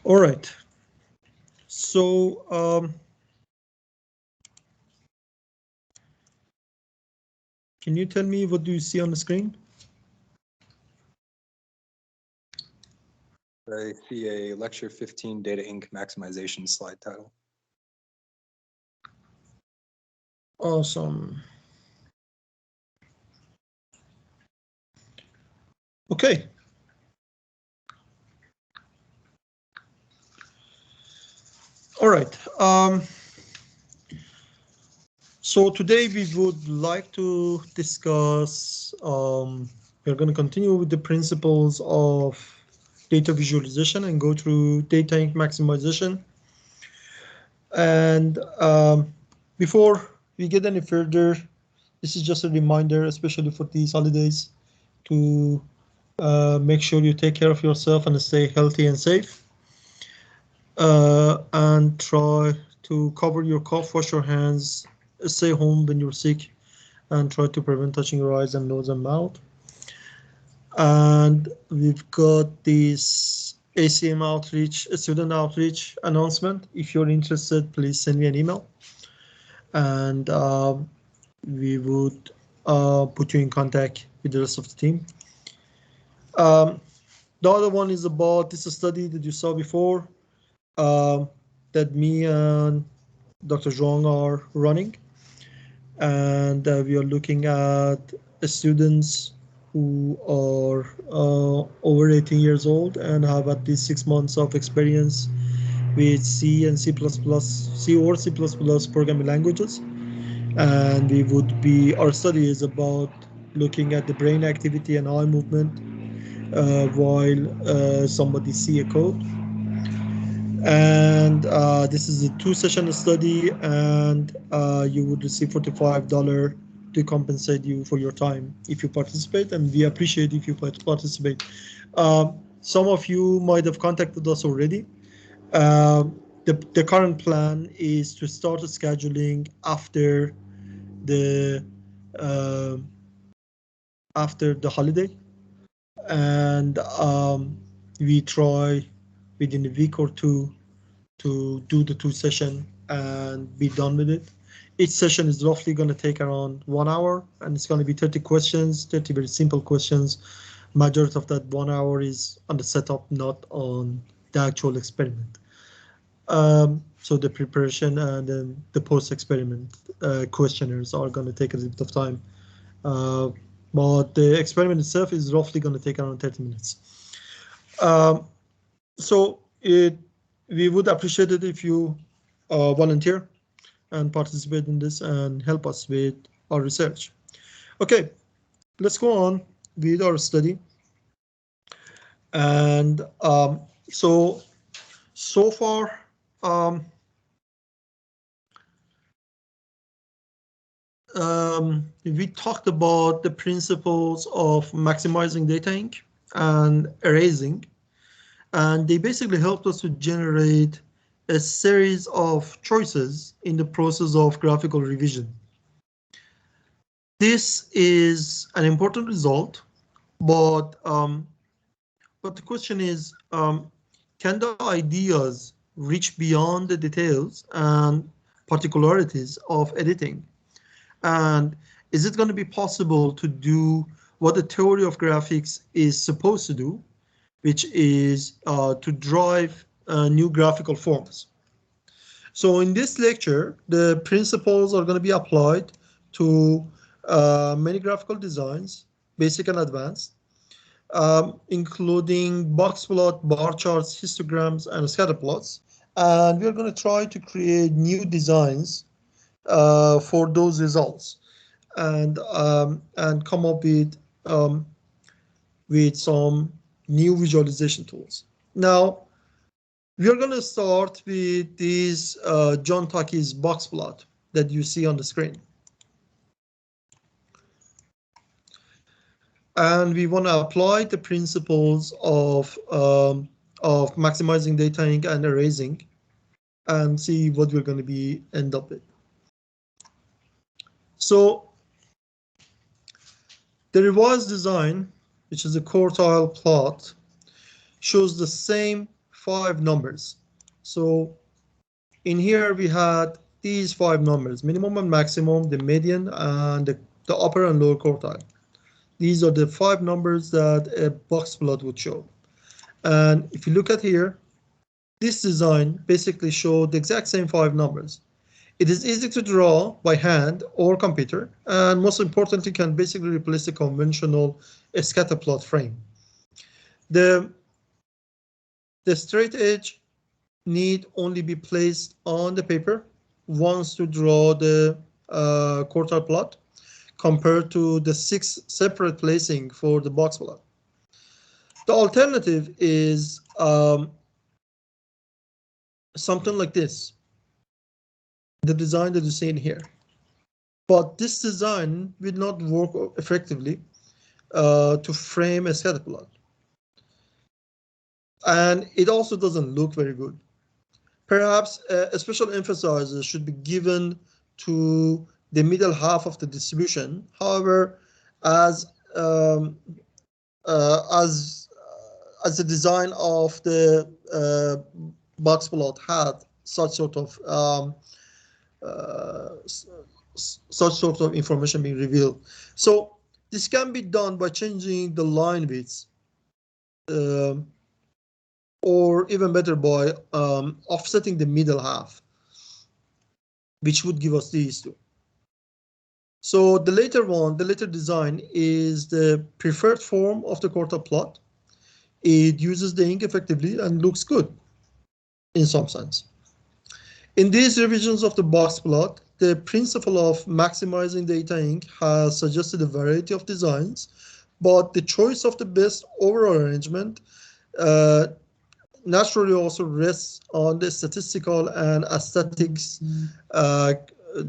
All right. So can you tell me what do you see on the screen? I see a lecture 15 data Inc. maximization slide title. Awesome. Okay. All right. So today we would like to discuss, we're going to continue with the principles of data visualization and go through data maximization. And before we get any further, this is just a reminder, especially for these holidays, to make sure you take care of yourself and stay healthy and safe. And try to cover your cough, wash your hands, stay home when you're sick, and try to prevent touching your eyes and nose and mouth. And we've got this ACM outreach, student outreach announcement. If you're interested, please send me an email, and we would put you in contact with the rest of the team. The other one is about this study that you saw before, that me and Dr. Zhuang are running, and we are looking at students who are over 18 years old and have at least 6 months of experience with C and C++, C or C++ programming languages. And we would be, our study is about looking at the brain activity and eye movement while somebody see a code. And this is a 2-session study, and you would receive $45 to compensate you for your time if you participate, and we appreciate if you participate. Some of you might have contacted us already. The current plan is to start scheduling the uh, after the holiday, and we try within a week or two to do the 2 session and be done with it. Each session is roughly going to take around 1 hour, and it's going to be 30 questions, 30 very simple questions. Majority of that 1 hour is on the setup, not on the actual experiment. So the preparation and then the post-experiment questionnaires are going to take a little bit of time. But the experiment itself is roughly going to take around 30 minutes. So we would appreciate it if you volunteer and participate in this and help us with our research. Okay, let's go on with our study. And so far, we talked about the principles of maximizing data Inc. and erasing, and they basically helped us to generate a series of choices in the process of graphical revision. This is an important result, but the question is, can the ideas reach beyond the details and particularities of editing? And is it going to be possible to do what the theory of graphics is supposed to do, which is to drive new graphical forms? So in this lecture, the principles are going to be applied to many graphical designs, basic and advanced, including box plot, bar charts, histograms, and scatter plots. And we're going to try to create new designs for those results, and come up with some new visualization tools. Now, we are going to start with this John Takei's box plot that you see on the screen. And we want to apply the principles of maximizing data and erasing and see what we're going to be end up with. So the revised design, which is a quartile plot, shows the same 5 numbers. So in here we had these 5 numbers, minimum and maximum, the median, and the upper and lower quartile. These are the 5 numbers that a box plot would show. And if you look at here, this design basically showed the exact same 5 numbers. It is easy to draw by hand or computer, and most importantly, can basically replace the conventional scatter plot frame. The straight edge need only be placed on the paper once to draw the quartile plot, compared to the 6 separate placing for the box plot. The alternative is something like this, the design that you see in here. But this design will not work effectively to frame a scatter plot. And it also doesn't look very good. Perhaps a special emphasis should be given to the middle half of the distribution. However, as the design of the box plot had such sort of information being revealed. So this can be done by changing the line widths, or even better by offsetting the middle half, which would give us these two. So the later one, the later design, is the preferred form of the quartile plot. It uses the ink effectively and looks good in some sense. In these revisions of the box plot, the principle of maximizing data ink has suggested a variety of designs, but the choice of the best overall arrangement naturally also rests on the statistical and aesthetics, and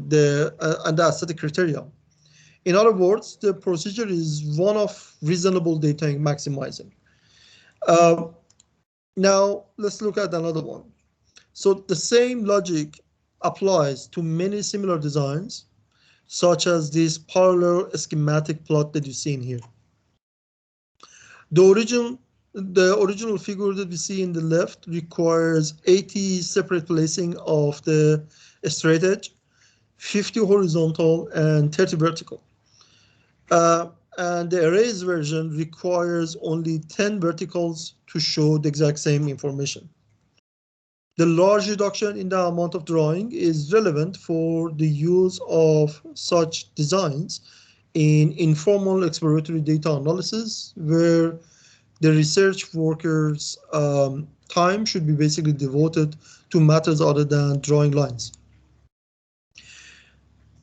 the aesthetic criteria. In other words, the procedure is one of reasonable data ink maximizing. Now let's look at another one. So the same logic applies to many similar designs, such as this parallel schematic plot that you see in here. The original figure that we see in the left requires 80 separate placing of the straight edge, 50 horizontal, and 30 vertical. And the erased version requires only 10 verticals to show the exact same information. The large reduction in the amount of drawing is relevant for the use of such designs in informal exploratory data analysis, where the research workers' time should be basically devoted to matters other than drawing lines.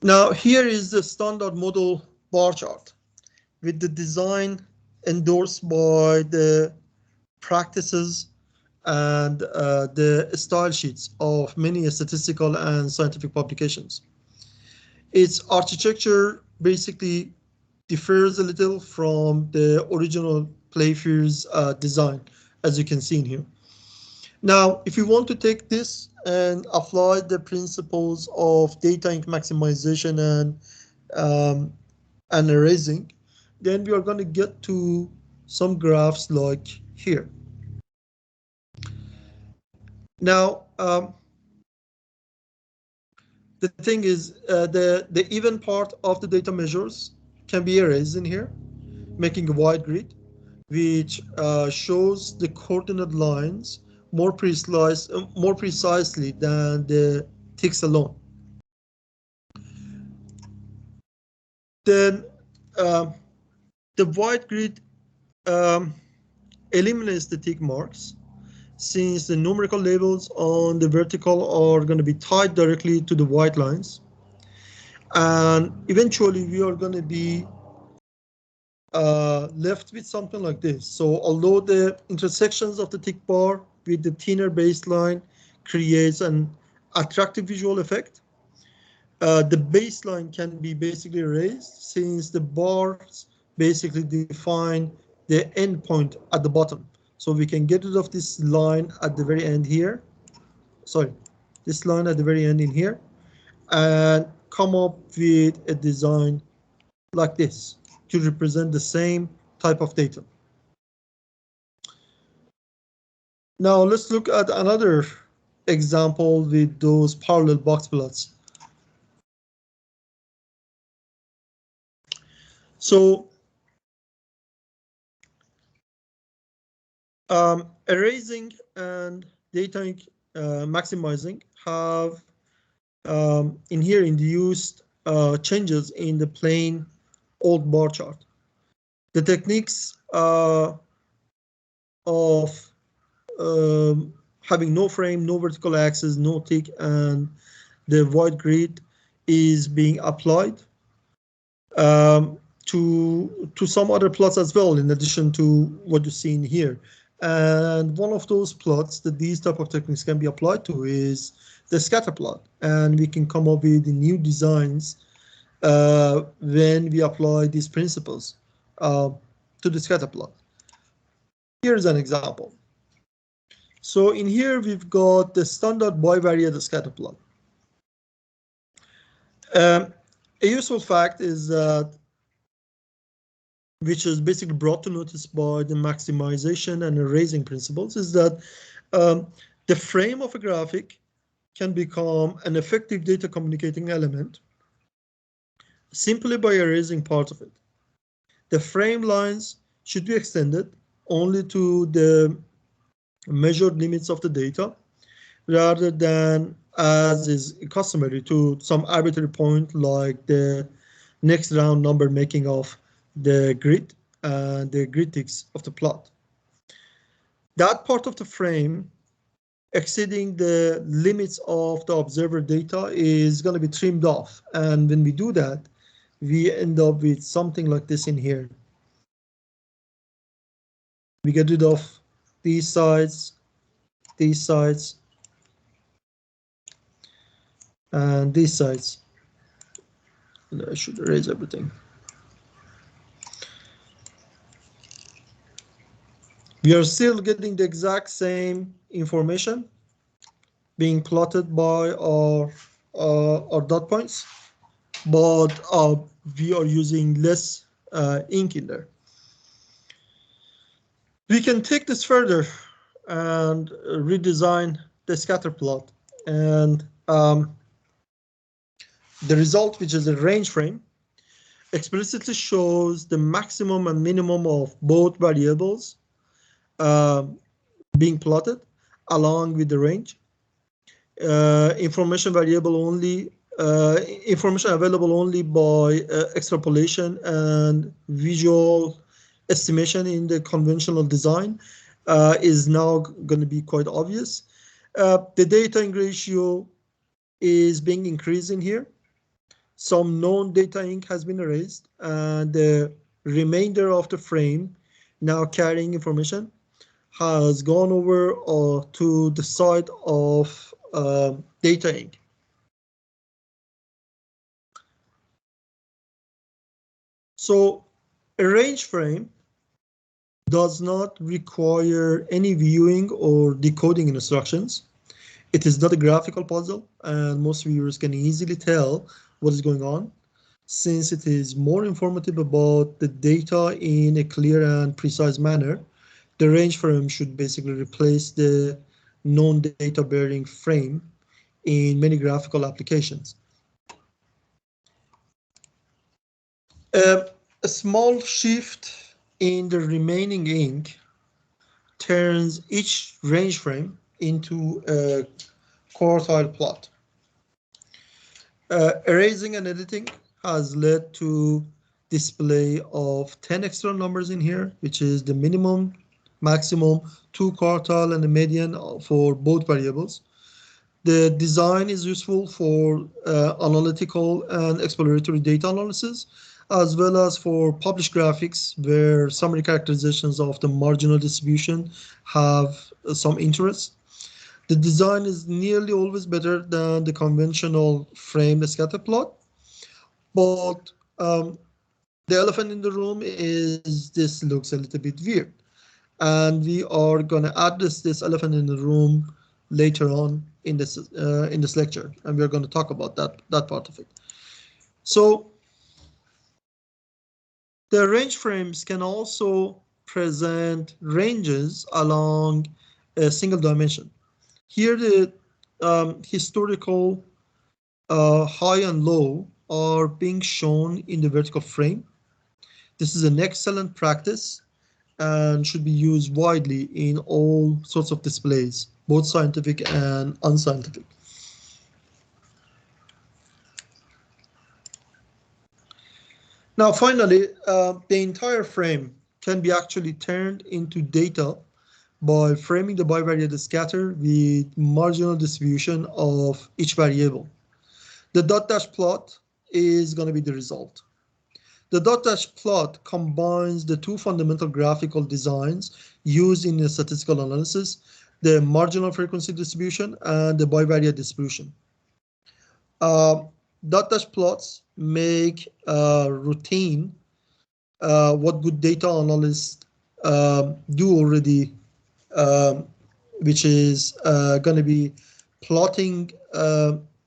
Now, here is the standard model bar chart with the design endorsed by the practices and the style sheets of many statistical and scientific publications. Its architecture basically differs a little from the original Playfair's design, as you can see in here. Now, if you want to take this and apply the principles of data ink maximization and erasing, then we are going to get to some graphs like here. Now, the thing is, the even part of the data measures can be erased in here, making a wide grid, which shows the coordinate lines more precisely than the ticks alone. Then the wide grid eliminates the tick marks, since the numerical labels on the vertical are going to be tied directly to the white lines. And eventually we are going to be left with something like this. So although the intersections of the tick bar with the thinner baseline creates an attractive visual effect, the baseline can be basically erased, since the bars basically define the end point at the bottom. So we can get rid of this line at the very end here. Sorry, this line at the very end in here, and come up with a design like this to represent the same type of data. Now let's look at another example with those parallel box plots. So erasing and data maximizing have in here induced changes in the plain old bar chart. The techniques of having no frame, no vertical axis, no tick, and the void grid is being applied to some other plots as well, in addition to what you see in here. And one of those plots that these type of techniques can be applied to is the scatter plot, and we can come up with new designs when we apply these principles to the scatter plot. Here's an example. So in here we've got the standard bivariate scatter plot. A useful fact is that, which is basically brought to notice by the maximization and erasing principles, is that the frame of a graphic can become an effective data communicating element simply by erasing part of it. The frame lines should be extended only to the measured limits of the data, rather than, as is customary, to some arbitrary point like the next round number making of the grid and the grid ticks of the plot. That part of the frame exceeding the limits of the observer data is going to be trimmed off. And when we do that, we end up with something like this in here. We get rid of these sides, and these sides. And I should erase everything. We are still getting the exact same information being plotted by our dot points, but we are using less ink in there. We can take this further and redesign the scatter plot, and the result, which is a range frame, explicitly shows the maximum and minimum of both variables being plotted along with the range. Information available only by extrapolation and visual estimation in the conventional design is now going to be quite obvious. The data ink ratio is being increased in here. Some known data ink has been erased, and the remainder of the frame now carrying information has gone over to the side of data ink. So a range frame does not require any viewing or decoding instructions. It is not a graphical puzzle, and most viewers can easily tell what is going on, since it is more informative about the data in a clear and precise manner. The range frame should basically replace the known data bearing frame in many graphical applications. A small shift in the remaining ink turns each range frame into a quartile plot. Erasing and editing has led to display of 10 extra numbers in here, which is the minimum, maximum, 2 quartile, and the median for both variables. The design is useful for analytical and exploratory data analysis, as well as for published graphics where summary characterizations of the marginal distribution have some interest. The design is nearly always better than the conventional framed scatter plot, but the elephant in the room is this looks a little bit weird, and we are going to address this elephant in the room later on in this lecture, and we're going to talk about that part of it. So the range frames can also present ranges along a single dimension. Here, the historical high and low are being shown in the vertical frame. This is an excellent practice and should be used widely in all sorts of displays, both scientific and unscientific. Now, finally, the entire frame can be actually turned into data by framing the bivariate scatter with marginal distribution of each variable. The dot dash plot is going to be the result. The dot dash plot combines the two fundamental graphical designs used in statistical analysis, the marginal frequency distribution and the bivariate distribution. Dot dash plots make routine what good data analysts do already, which is going to be plotting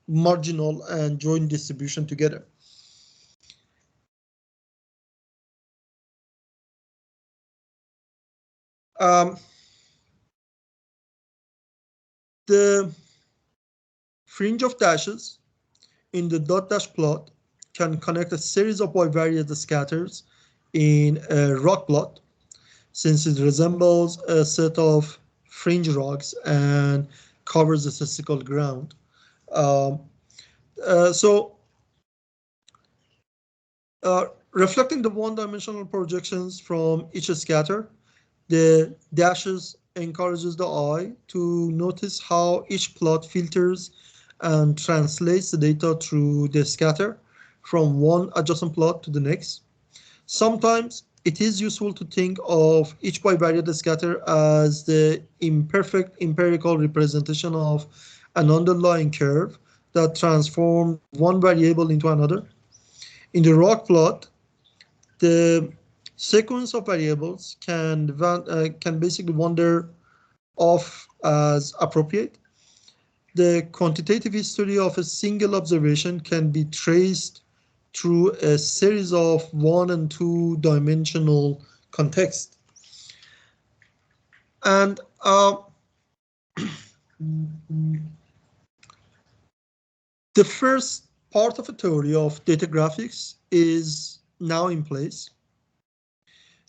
marginal and joint distribution together. The fringe of dashes in the dot dash plot can connect a series of bivariate scatters in a rock plot, since it resembles a set of fringe rocks and covers the statistical ground. Reflecting the one-dimensional projections from each scatter, the dashes encourages the eye to notice how each plot filters and translates the data through the scatter from one adjacent plot to the next. Sometimes it is useful to think of each bivariate scatter as the imperfect empirical representation of an underlying curve that transforms one variable into another. In the rock plot, the sequence of variables can basically wander off as appropriate. The quantitative history of a single observation can be traced through a series of 1 and 2 dimensional contexts. And the first part of a theory of data graphics is now in place.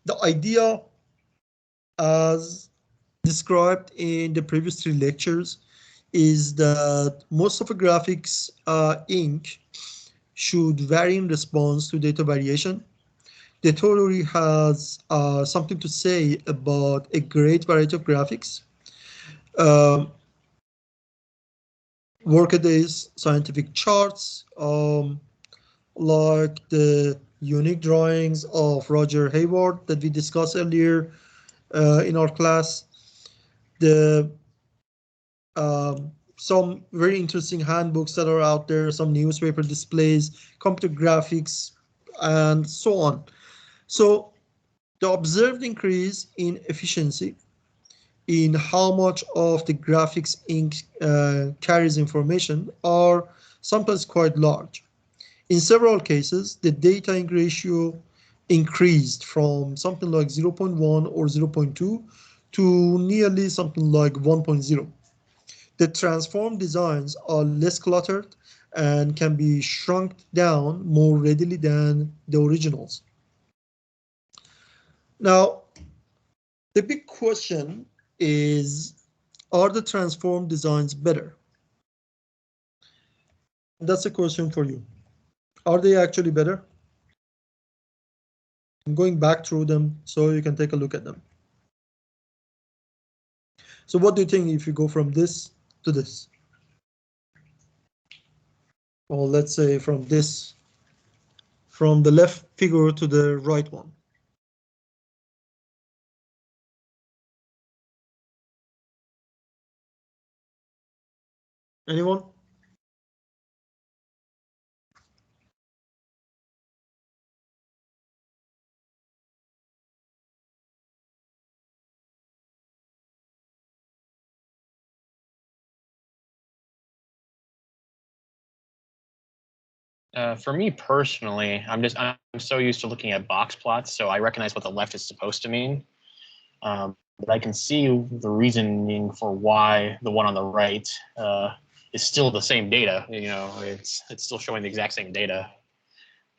The idea, as described in the previous 3 lectures, is that most of the graphics ink should vary in response to data variation. The theory has something to say about a great variety of graphics. Workaday's scientific charts, like the unique drawings of Roger Hayward that we discussed earlier in our class, the some very interesting handbooks that are out there, some newspaper displays, computer graphics, and so on. So the observed increase in efficiency in how much of the graphics ink carries information are sometimes quite large. In several cases, the data ink ratio increased from something like 0.1 or 0.2 to nearly something like 1.0. The transformed designs are less cluttered and can be shrunk down more readily than the originals. Now, the big question is, are the transformed designs better? That's a question for you. Are they actually better? I'm going back through them so you can take a look at them. So what do you think if you go from this to this? Or let's say from this, from the left figure to the right one. Anyone? For me personally, I'm so used to looking at box plots, so I recognize what the left is supposed to mean. But I can see the reasoning for why the one on the right is still the same data. You know, it's still showing the exact same data,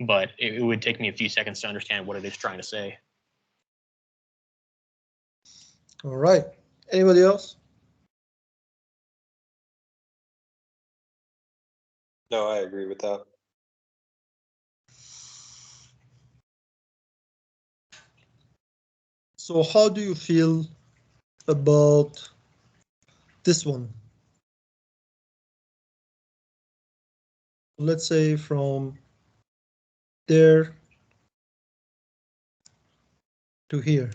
but it would take me a few seconds to understand what it is trying to say. All right. Anybody else? No, I agree with that. So how do you feel about this one? Let's say from there to here.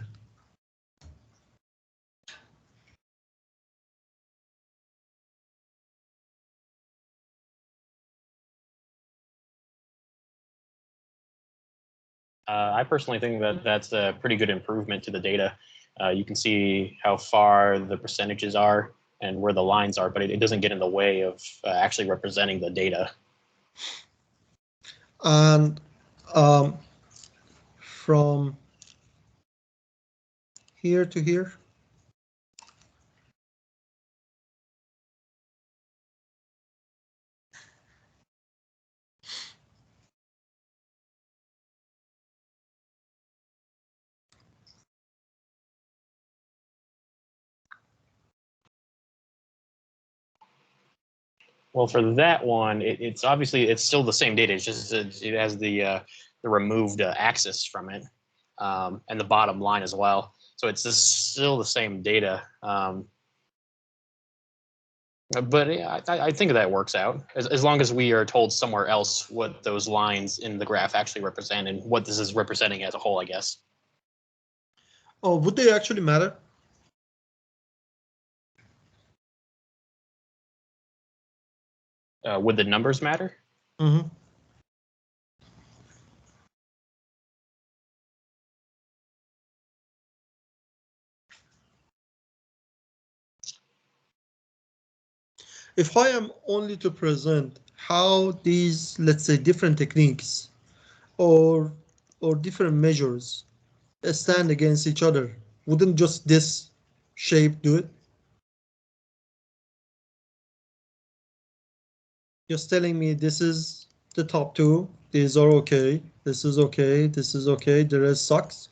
I personally think that that's a pretty good improvement to the data. You can see how far the percentages are and where the lines are, but it doesn't get in the way of actually representing the data. And from here to here. Well, for that one, it's obviously it's still the same data. It's just it has the removed axis from it, and the bottom line as well. So it's still the same data. But yeah, I think that works out as long as we are told somewhere else what those lines in the graph actually represent and what this is representing as a whole, I guess. Oh, would they actually matter? Would the numbers matter? Mm-hmm. If I am only to present how these, let's say, different techniques or different measures stand against each other, wouldn't just this shape do it? Just telling me this is the top two, these are okay, this is okay, this is okay, the rest sucks.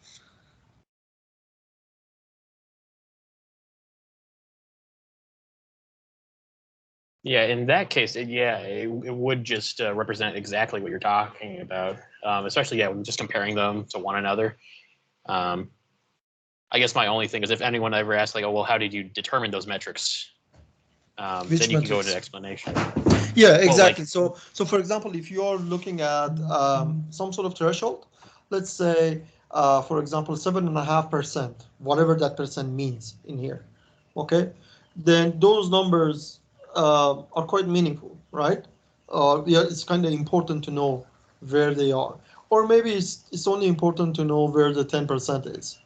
Yeah, in that case, it would just represent exactly what you're talking about, especially, yeah, just comparing them to one another. I guess my only thing is if anyone ever asks, like, oh, well, how did you determine those metrics? Then you can go into explanation. Yeah, exactly. Well, like, so for example, if you're looking at some sort of threshold, let's say, for example, 7.5%, whatever that percent means in here, okay, then those numbers are quite meaningful, right? Yeah, it's kind of important to know where they are, or maybe it's only important to know where the 10% is,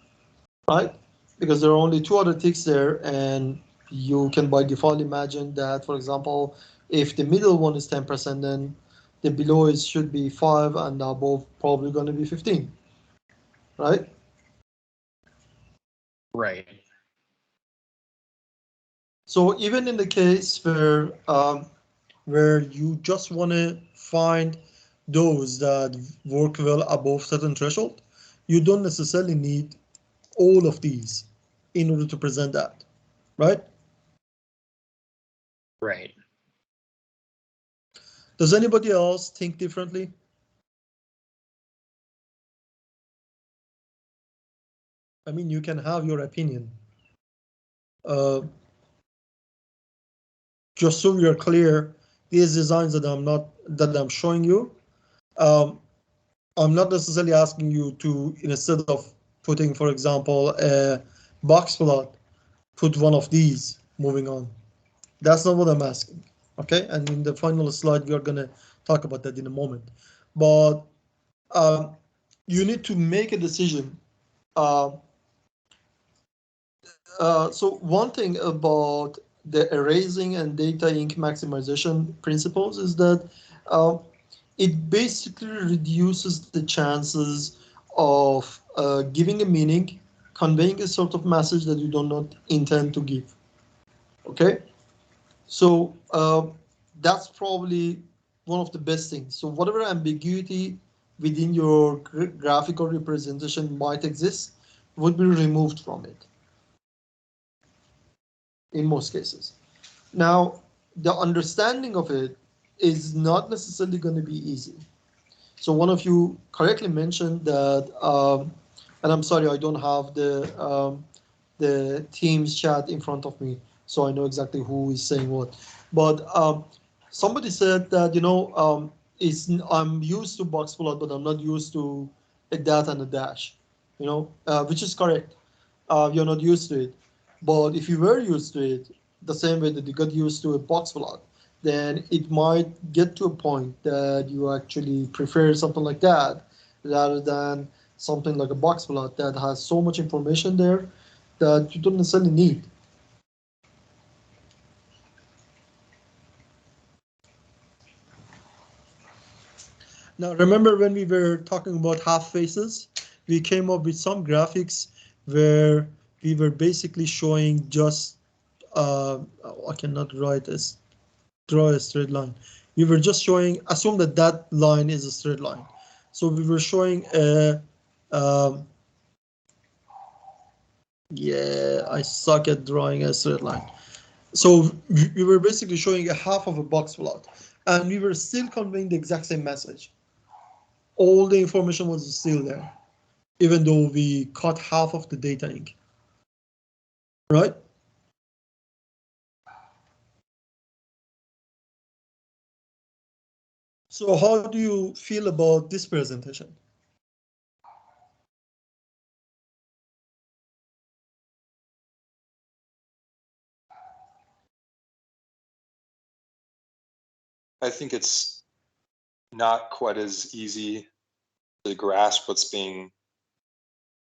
right? Because there are only two other ticks there, and you can by default imagine that, for example, if the middle one is 10%, then the below is should be 5 and the above probably going to be 15, right? right. So even in the case where you just want to find those that work well above certain threshold, you don't necessarily need all of these in order to present that, right? Right. Does anybody else think differently? I mean, you can have your opinion. Just so we are clear, these designs that I'm showing you, I'm not necessarily asking you to, instead of putting, for example, a box plot, put one of these moving on. That's not what I'm asking. Okay, and in the final slide, we are gonna talk about that in a moment. But you need to make a decision. So one thing about the erasing and data ink maximization principles is that it basically reduces the chances of giving a meaning conveying a sort of message that you do not intend to give. Okay, so that's probably one of the best things. So whatever ambiguity within your graphical representation might exist would be removed from it in most cases. Now, the understanding of it is not necessarily going to be easy. So one of you correctly mentioned that, and I'm sorry, I don't have the Teams chat in front of me, so I know exactly who is saying what. But somebody said that, I'm used to box plot, but I'm not used to a dot and a dash, which is correct. You're not used to it. But if you were used to it, the same way that you got used to a box plot, then it might get to a point that you actually prefer something like that rather than something like a box plot that has so much information there that you don't necessarily need. Now, remember when we were talking about half faces, we came up with some graphics where we were basically showing just, I cannot draw a straight line. We were just showing, assume that that line is a straight line. So we were showing a, yeah, I suck at drawing a straight line. So we were basically showing a half of a box plot, and we were still conveying the exact same message. All the information was still there, even though we cut half of the data ink, right? So how do you feel about this presentation? I think it's not quite as easy to grasp what's being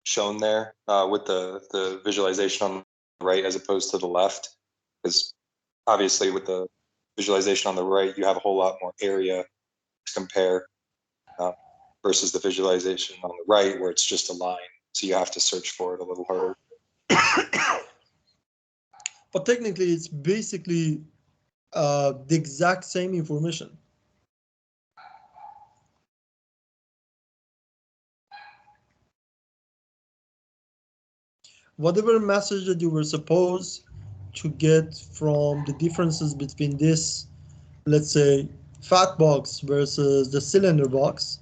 shown there with the visualization on the right as opposed to the left. Because obviously with the visualization on the right, you have a whole lot more area to compare versus the visualization on the right where it's just a line. So you have to search for it a little harder. But technically, it's basically the exact same information. Whatever message that you were supposed to get from the differences between this, let's say, fat box versus the cylinder box,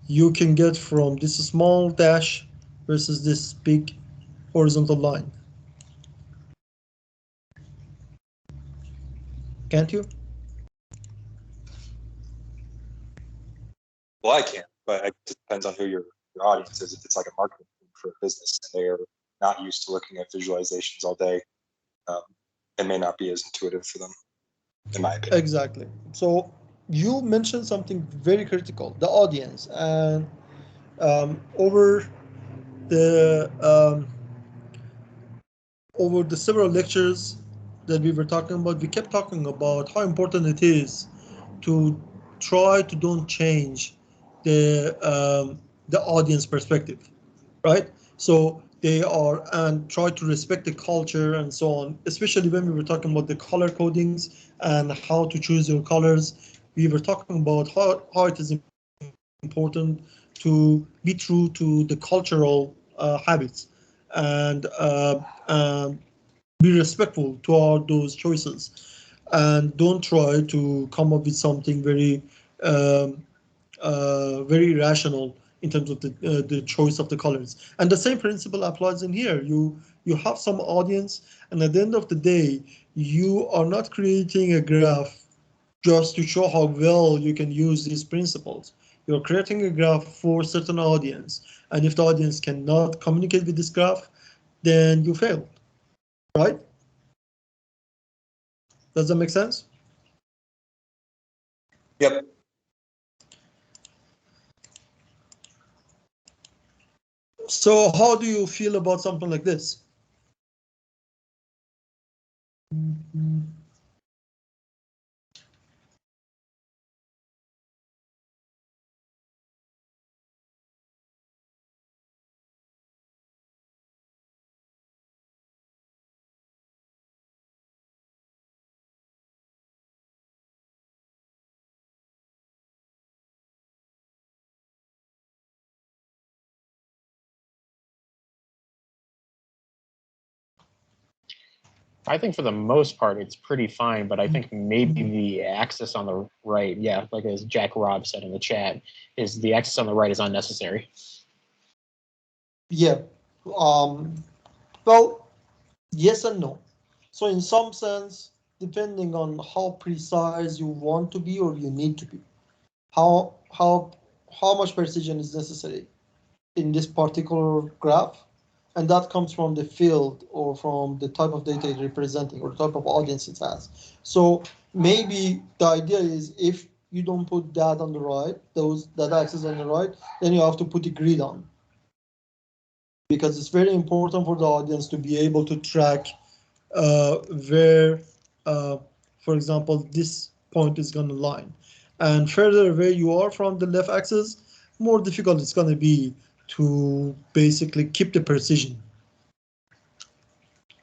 you can get from this small dash versus this big horizontal line. Can't you? Well, I can, but it depends on who your audience is. If it's like a marketing for a business and they are not used to looking at visualizations all day, it may not be as intuitive for them, in my opinion. Exactly. So you mentioned something very critical, the audience, and over the several lectures that we were talking about, we kept talking about how important it is to try to don't change the audience perspective, right? So they are, and try to respect the culture and so on. Especially when we were talking about the color codings and how to choose your colors, we were talking about how it is important to be true to the cultural habits and be respectful to all those choices, and don't try to come up with something um, very irrational in terms of the choice of the colors. And the same principle applies in here. You have some audience, and at the end of the day, you are not creating a graph just to show how well you can use these principles. You're creating a graph for a certain audience, and if the audience cannot communicate with this graph, then you failed, right? Does that make sense? Yep. So how do you feel about something like this? I think for the most part it's pretty fine, but I think maybe the axis on the right, yeah, like as Jack Robb said in the chat, is the axis on the right is unnecessary. Yeah. Well, yes and no. So in some sense, depending on how precise you want to be or you need to be, how much precision is necessary in this particular graph, and that comes from the field or from the type of data it's representing or the type of audience it has. So maybe the idea is if you don't put that on the right, that axis on the right, then you have to put a grid on, because it's very important for the audience to be able to track where, for example, this point is going to line. And further away you are from the left axis, more difficult it's going to be to basically keep the precision,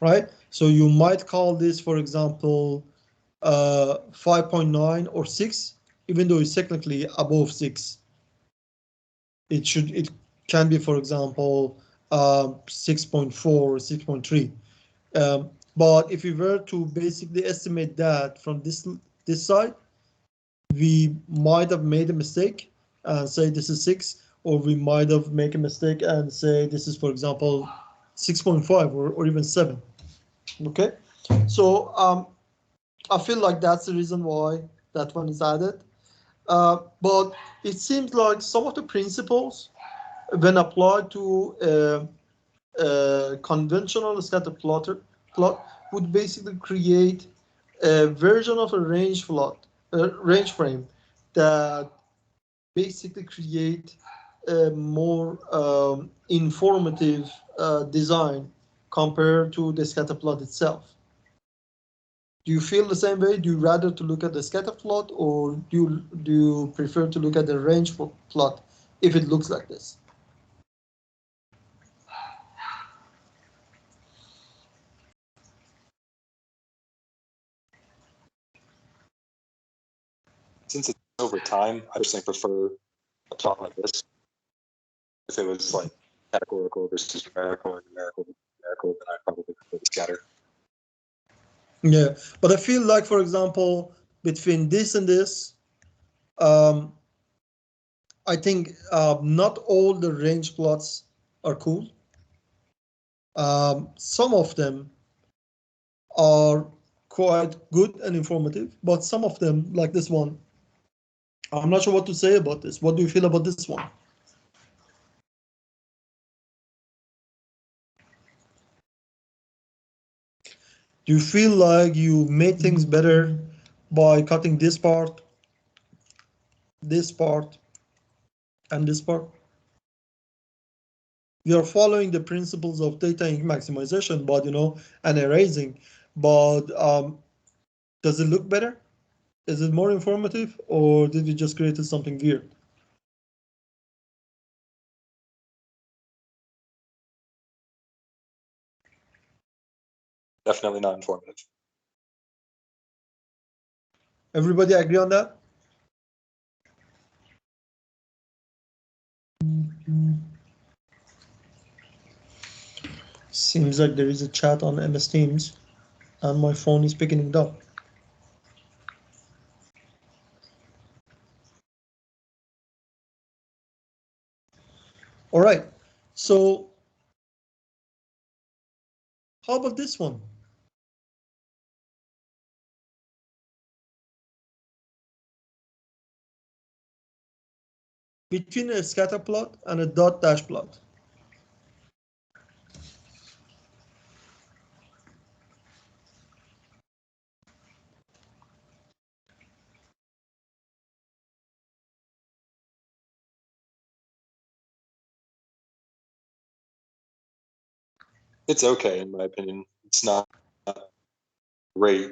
right? So you might call this, for example, 5.9 or 6, even though it's technically above 6. It can be, for example, 6.4 or 6.3. But if we were to basically estimate that from this side, we might have made a mistake and say this is 6, or we might have made a mistake and say this is, for example, 6.5 or even 7. Okay, so I feel like that's the reason why that one is added. But it seems like some of the principles, when applied to conventional scatter plot, would basically create a version of a range frame that basically create a more informative design compared to the scatter plot itself. Do you feel the same way? Do you rather to look at the scatter plot, or do you prefer to look at the range plot if it looks like this? Since it's over time, I personally prefer a plot like this. If it was like categorical versus numerical or numerical, then I'd probably prefer the scatter. Yeah, but I feel like, for example, between this and this, I think not all the range plots are cool. Some of them are quite good and informative, but some of them, like this one, I'm not sure what to say about this. What do you feel about this one? Do you feel like you made things better by cutting this part, and this part? We are following the principles of data maximization, but and erasing. But does it look better? Is it more informative, or did we just create something weird? Definitely not informative. Everybody agree on that? Seems like there is a chat on MS Teams, and my phone is picking it up. All right, so how about this one? Between a scatter plot and a dot dash plot. It's okay, in my opinion. It's not great.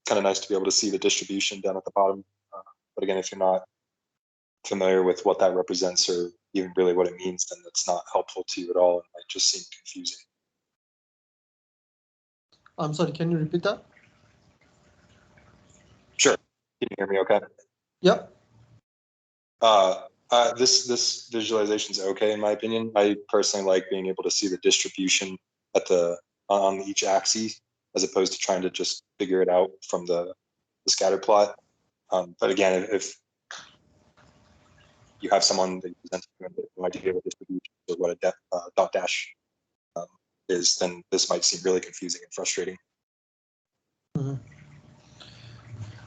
Kind of nice to be able to see the distribution down at the bottom. But again, if you're not familiar with what that represents or even really what it means, then that's not helpful to you at all. It might just seem confusing. I'm sorry, can you repeat that? Sure. Can you hear me okay? Yep. This visualization is okay, in my opinion. I personally like being able to see the distribution at on each axis as opposed to trying to just figure it out from the scatter plot. But again, if you have someone that presents no idea what distribution or what a dot dash is, then this might seem really confusing and frustrating. Mm-hmm.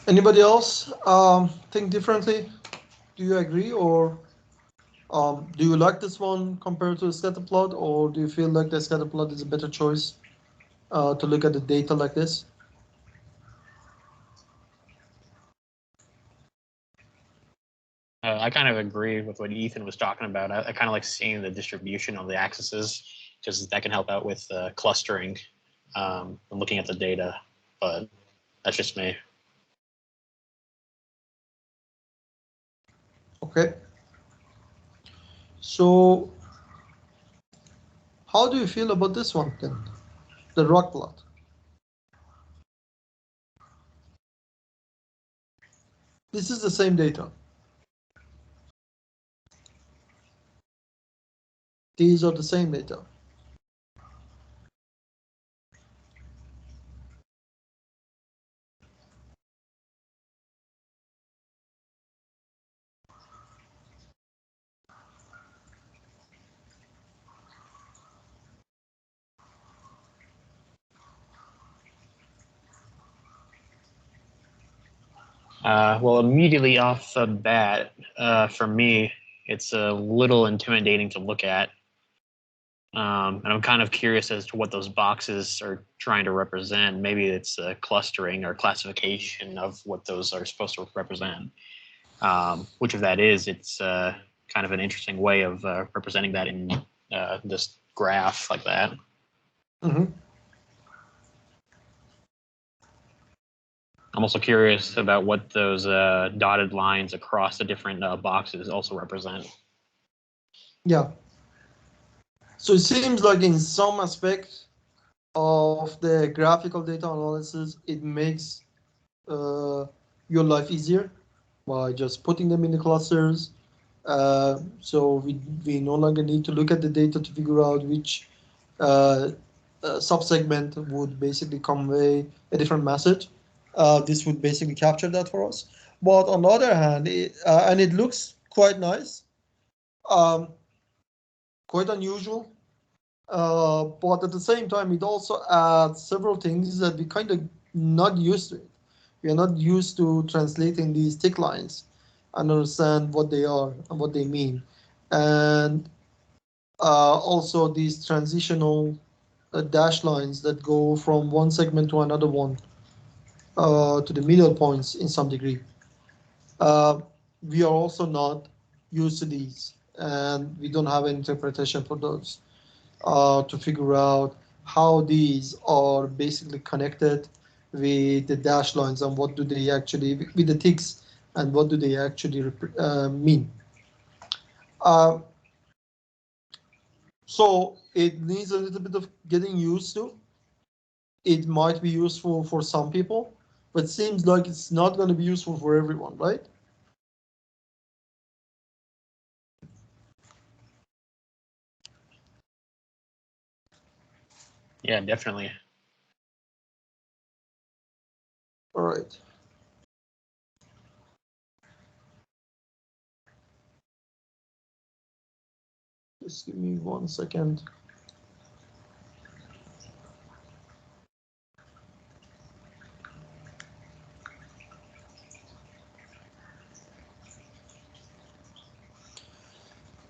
Anybody else think differently? Do you agree, or do you like this one compared to the scatter plot, or do you feel like the scatter plot is a better choice to look at the data like this? I kind of agree with what Ethan was talking about. I kind of like seeing the distribution of the axes because that can help out with clustering and looking at the data. But that's just me. Okay. So how do you feel about this one then? The ROC plot. This is the same data. These are the same data. Well, immediately off the bat, for me, it's a little intimidating to look at. And I'm kind of curious as to what those boxes are trying to represent. Maybe it's a clustering or classification of what those are supposed to represent. Which of that is, it's kind of an interesting way of representing that in this graph like that. Mm-hmm. I'm also curious about what those dotted lines across the different boxes also represent. Yeah. So it seems like in some aspect of the graphical data analysis, it makes your life easier by just putting them in the clusters. So we no longer need to look at the data to figure out which subsegment would basically convey a different message. This would basically capture that for us. But on the other hand, and it looks quite nice, quite unusual. But at the same time, it also adds several things that we kind of not used to it. We are not used to translating these tick lines and understand what they are and what they mean. And also these transitional dash lines that go from one segment to another one to the middle points in some degree. We are also not used to these, and we don't have an interpretation for those to figure out how these are basically connected with the dash lines and what do they actually, with the ticks, and what do they actually mean. So it needs a little bit of getting used to. It might be useful for some people, but seems like it's not going to be useful for everyone, right? Yeah, definitely. All right. Just give me 1 second.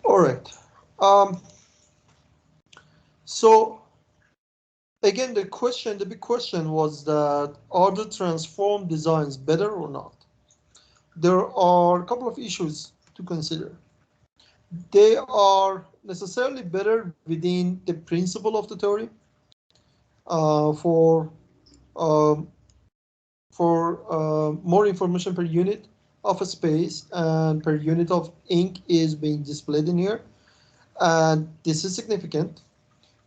All right. So again, the big question was that are the transform designs better or not? There are a couple of issues to consider. They are necessarily better within the principle of the theory for more information per unit of a space and per unit of ink is being displayed in here. And this is significant.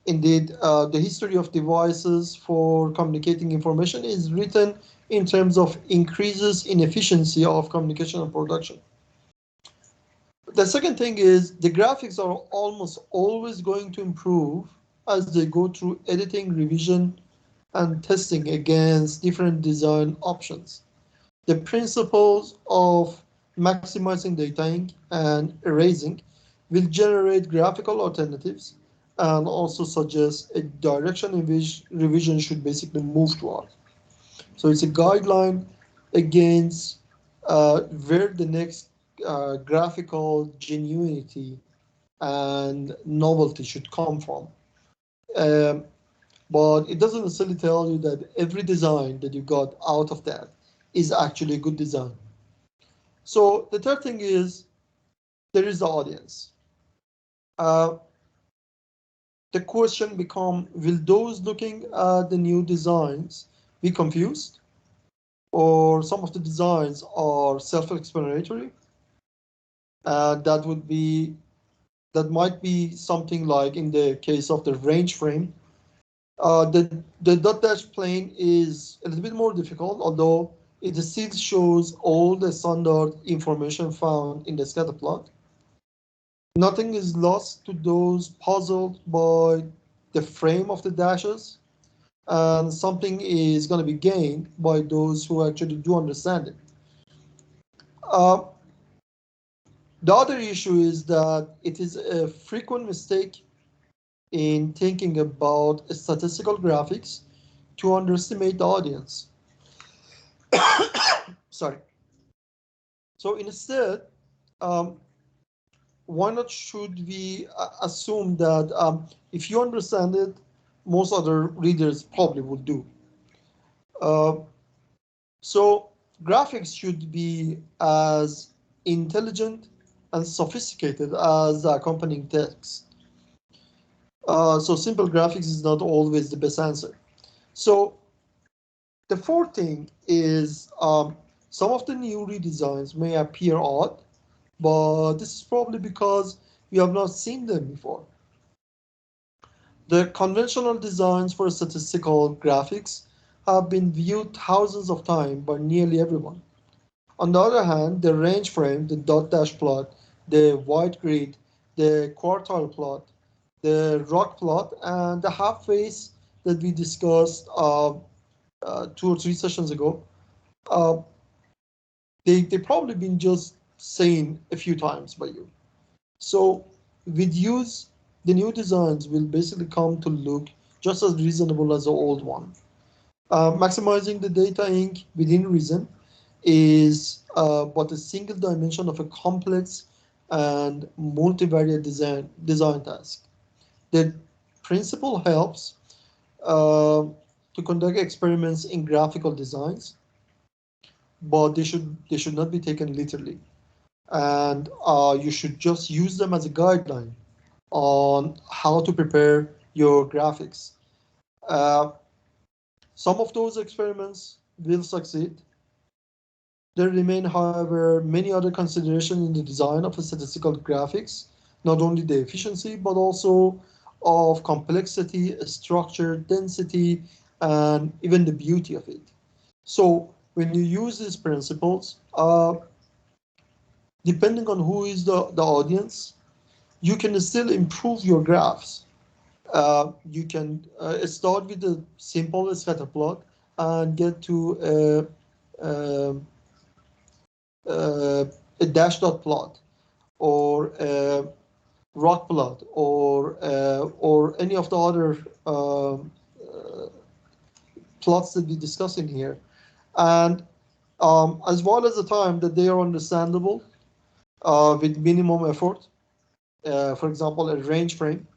Indeed, the history of devices for communicating information is written in terms of increases in efficiency of communication and production. The second thing is the graphics are almost always going to improve as they go through editing, revision, and testing against different design options. The principles of maximizing data and erasing will generate graphical alternatives and also suggest a direction in which revision should basically move toward. So it's a guideline against where the next graphical genuinity and novelty should come from. Um, but it doesn't necessarily tell you that every design that you got out of that is actually a good design. So the third thing is there is the audience. Uh, the question become, will those looking at the new designs be confused? Or some of the designs are self-explanatory? That might be something like in the case of the range frame. The dot dash plane is a little bit more difficult, although it still shows all the standard information found in the scatter plot. Nothing is lost to those puzzled by the frame of the dashes, and something is going to be gained by those who actually do understand it. Uh, the other issue is that it is a frequent mistake in thinking about statistical graphics to underestimate the audience. Sorry. So instead, um, why not should we assume that if you understand it, most other readers probably would do. Uh, so graphics should be as intelligent and sophisticated as the accompanying text. So simple graphics is not always the best answer. So the fourth thing is some of the new redesigns may appear odd, but this is probably because we have not seen them before. The conventional designs for statistical graphics have been viewed thousands of times by nearly everyone. On the other hand, the range frame, the dot dash plot, the white grid, the quartile plot, the rock plot, and the half face that we discussed 2 or 3 sessions ago, uh, they probably been just seen a few times by you. So with use, the new designs will basically come to look just as reasonable as the old one. Maximizing the data ink within reason is but a single dimension of a complex and multivariate design task. The principle helps to conduct experiments in graphical designs, but they should not be taken literally, and you should just use them as a guideline on how to prepare your graphics. Uh, some of those experiments will succeed. There remain, however, many other considerations in the design of a statistical graphics, not only the efficiency, but also of complexity, structure, density, and even the beauty of it. So when you use these principles, depending on who is the audience, you can still improve your graphs. You can start with a simple scatter plot and get to a, uh, a dash dot plot or a rock plot or any of the other plots that we discuss in here, and as well as the time that they are understandable with minimum effort. For example, a range frame,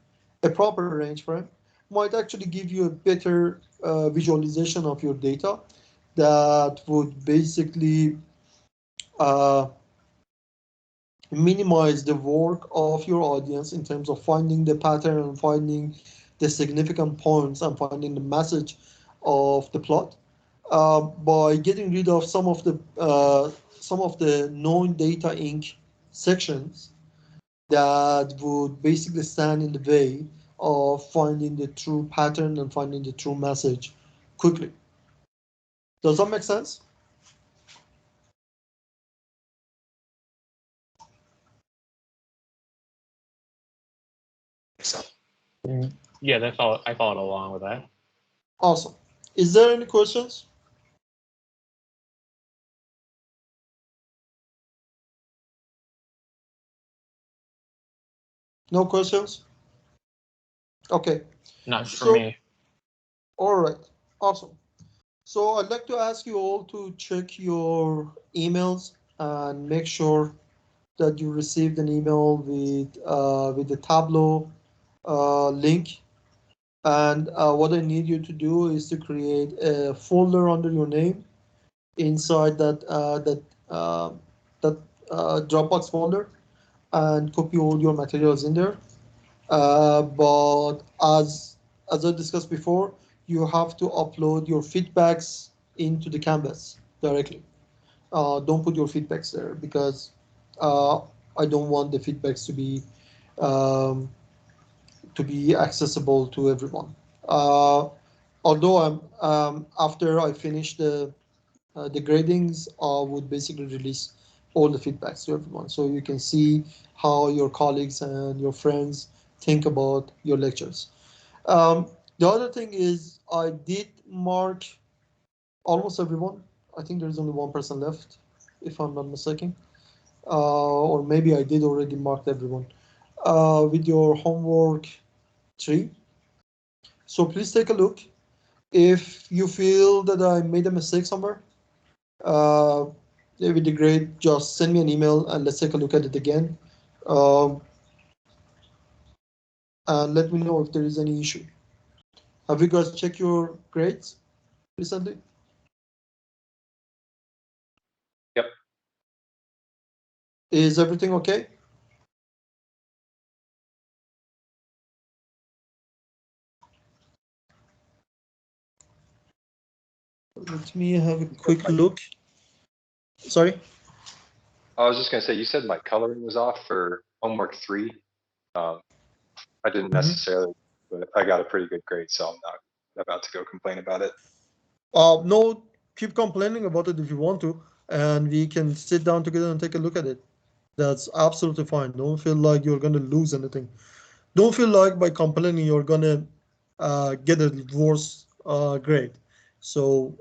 a proper range frame, might actually give you a better visualization of your data that would basically uh, minimize the work of your audience in terms of finding the pattern and finding the significant points and finding the message of the plot by getting rid of some of the known data inc sections that would basically stand in the way of finding the true pattern and finding the true message quickly. Does that make sense? Yeah, I followed along with that. Awesome. Is there any questions? No questions? Okay. Not for So, me. all right. Awesome. So I'd like to ask you all to check your emails and make sure that you received an email with the Tableau link. And what I need you to do is to create a folder under your name inside that Dropbox folder and copy all your materials in there. But as I discussed before, you have to upload your feedbacks into the Canvas directly. Don't put your feedbacks there because uh, I don't want the feedbacks um, to be accessible to everyone. Uh, Although after I finish the gradings, I would basically release all the feedbacks to everyone, so you can see how your colleagues and your friends think about your lectures. The other thing is I did mark almost everyone. I think there's only one person left, if I'm not mistaken, or maybe I did already mark everyone with your homework 3. So please take a look. If you feel that I made a mistake somewhere, uh, it would be great. Just send me an email and let's take a look at it again. Um, and let me know if there is any issue. Have you guys checked your grades recently? Yep. Is everything okay? Let me have a quick look. Sorry? I was just gonna say, you said my coloring was off for homework 3. I didn't necessarily, but I got a pretty good grade, so I'm not about to go complain about it. No, keep complaining about it if you want to, and we can sit down together and take a look at it. That's absolutely fine. Don't feel like you're going to lose anything. Don't feel like by complaining you're going to get a worse grade. So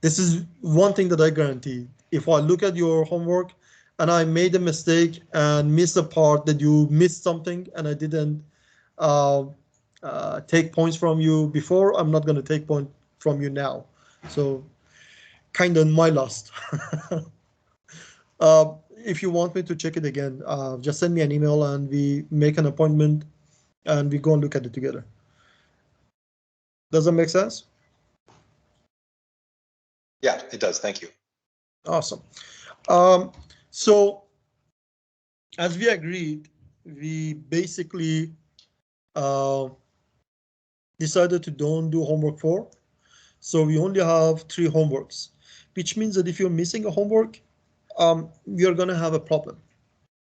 this is one thing that I guarantee. If I look at your homework and I made a mistake and missed a part that you missed something and I didn't uh, take points from you before, I'm not going to take point from you now. So kind of my loss. If you want me to check it again, just send me an email and we make an appointment and we go and look at it together. Does that make sense? Yeah, it does. Thank you. Awesome. So as we agreed, we basically decided to don't do homework 4. So we only have 3 homeworks, which means that if you're missing a homework, you're going to have a problem.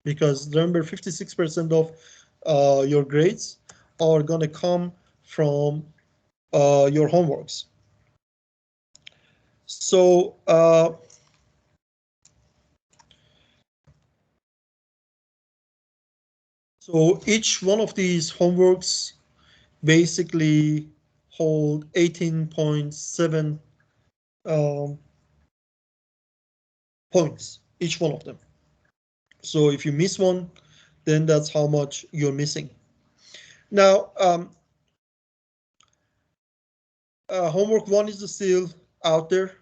Because remember, 56% of your grades are going to come from your homeworks. So each one of these homeworks basically hold 18.7 points, each one of them. So if you miss one, then that's how much you're missing. Now, homework 1 is still out there,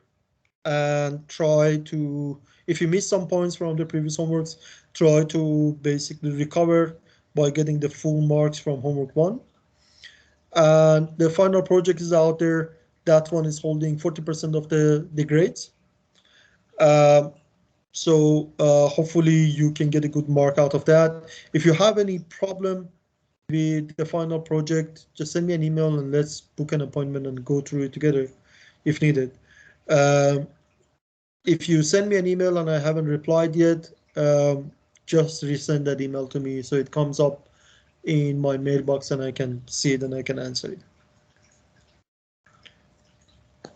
and try to, if you miss some points from the previous homeworks, try to basically recover by getting the full marks from homework 1. And the final project is out there. That one is holding 40% of the grades. So hopefully you can get a good mark out of that. If you have any problem with the final project, just send me an email and let's book an appointment and go through it together if needed. If you send me an email and I haven't replied yet, just resend that email to me so it comes up in my mailbox and I can see it and I can answer it.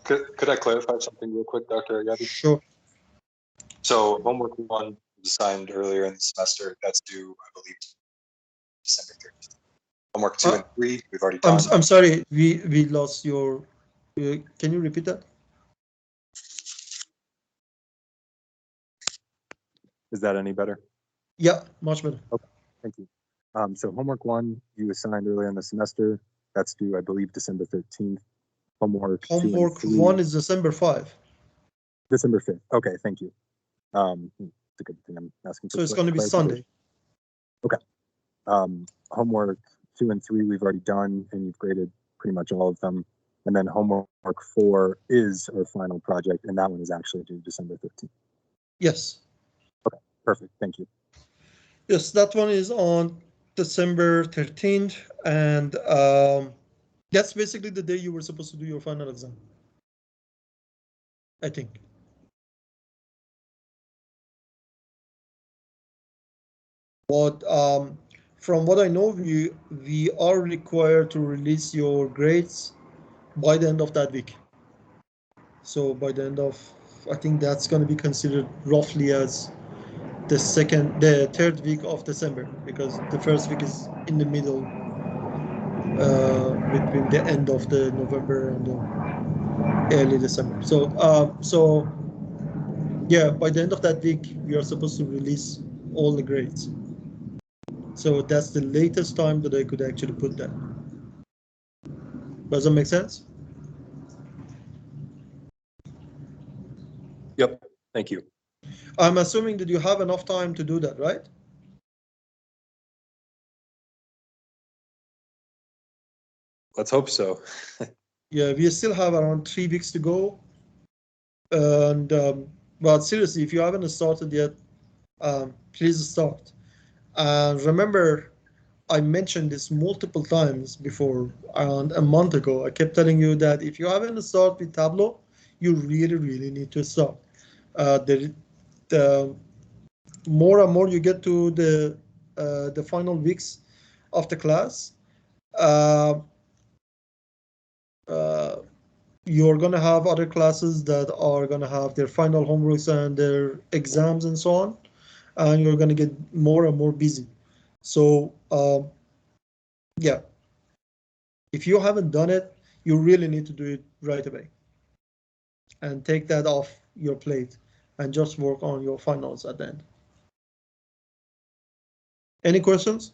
Could I clarify something real quick, Dr. Ayadi? Sure. So homework 1 was assigned earlier in the semester. That's due, I believe, December 30th. Homework 2 and 3, we've already done. I'm sorry, we lost your Can you repeat that? Is that any better? Yeah, much better. Okay, thank you. So homework 1 you assigned earlier in the semester. That's due, I believe, December 13th. Homework 2 and Homework 3, 1 is December 5. December 5th. Okay, thank you. It's a good thing I'm asking for. So it's going to be clarification. Sunday. Homework 2 and 3 we've already done, and you've graded pretty much all of them. And then homework 4 is our final project, and that one is actually due December 15th. Yes. Perfect. Thank you. Yes, that one is on December 13th. And that's basically the day you were supposed to do your final exam, I think. But from what I know, we are required to release your grades by the end of that week. So by the end of, I think that's going to be considered roughly as the third week of December, because the first week is in the middle, between the end of the November and the early December. So yeah, by the end of that week, we are supposed to release all the grades. So that's the latest time that I could actually put that. Does that make sense? Yep. Thank you. I'm assuming that you have enough time to do that, right? Let's hope so. Yeah, we still have around 3 weeks to go. And but seriously, if you haven't started yet, please start. Remember, I mentioned this multiple times before, around a month ago. I kept telling you that if you haven't started with Tableau, you really need to start. The more and more you get to the final weeks of the class, you're going to have other classes that are going to have their final homeworks and their exams and so on, and you're going to get more and more busy. So yeah, if you haven't done it, you really need to do it right away and take that off your plate and just work on your finals at the end. Any questions?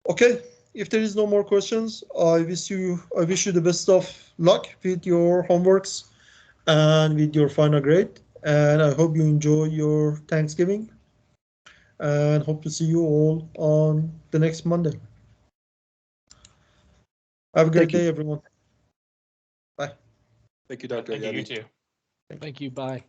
Okay, if there is no more questions, I wish you the best of luck with your homeworks and with your final grade. And I hope you enjoy your Thanksgiving, and hope to see you all on the next Monday. Have a great day, everyone. Bye. Thank you, Dr. Thank you, you Ayabi. too. Thank you. Bye.